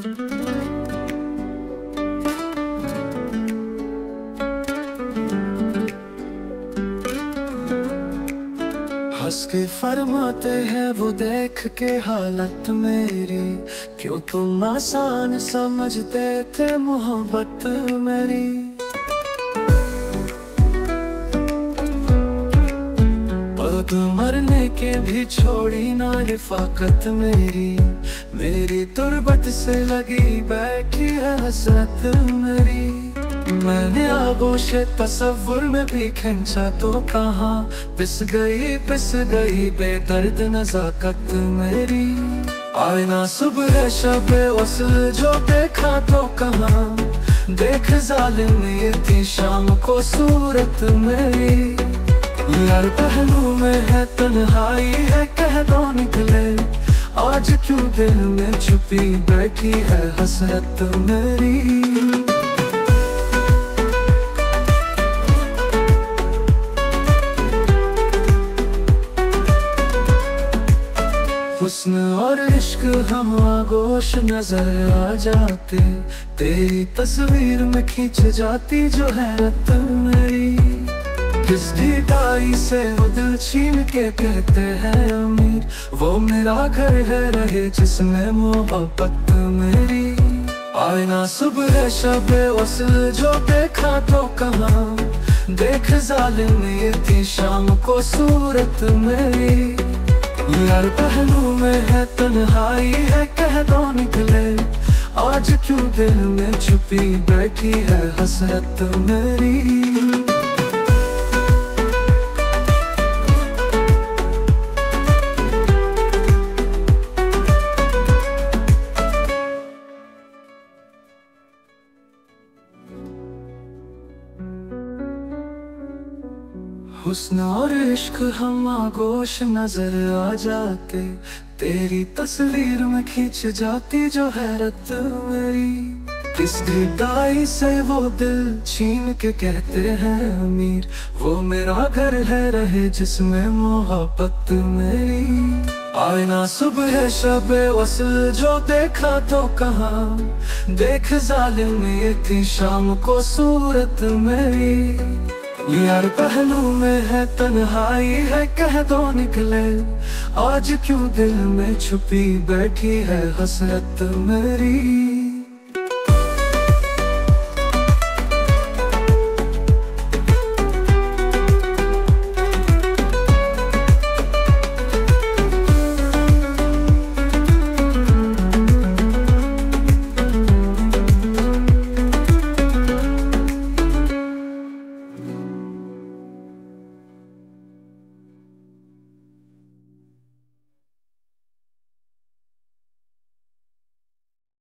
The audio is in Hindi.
हंस के फरमाते हैं वो देख के हालत मेरी, क्यों तुम आसान समझते थे मोहब्बत मेरी। पग मरने के भी छोड़ी ना रिफाकत मेरी, मेरी तुरबत से लगी बैठी है हसरत मेरी। मैंने आगोशे तसव्वुर में भी खींचा तो कहाँ, पिस गई बेदर्द नज़ाकत मेरी। आईना सुबह शबे वसल जो देखा तो कहाँ, देख जालिम ये थी शाम को सूरत मेरी। यार पहलू में है तन्हाई है कह दो निकले, आज क्यों दिल में छुपी बैठी है हसरत मेरी। हुस्न और इश्क हम आगोश नजर आ जाते, तेरी तस्वीर में खींच जाती जो हैरत मेरी। किस ढिठाई से वो दिल छीन के कहते हैं अमीर, वो मेरा घर है रहे जिसमें मोहब्बत मेरी। आईना सुबह शबे वसल जो देखा तो कहाँ, देख जालिम ये थी शाम को सूरत मेरी। यार पहलू में है तन्हाई है कह दो निकले, आज क्यों दिल में छुपी बैठी है हसरत मेरी। हुस्न और इश्क हम आगोश नजर आ जाते, तेरी तस्वीर में खींच जाती जो हैरत मेरी। किस ढिठाई से वो दिल छीन के कहते हैं अमीर, वो मेरा घर है रहे जिसमें मोहब्बत मेरी। आईना सुबह शबे वसल जो देखा तो कहाँ, देख जालिम ये थी शाम को सूरत मेरी। यार पहलू में है तन्हाई है कह दो निकले, आज क्यों दिल में छुपी बैठी है हसरत मेरी।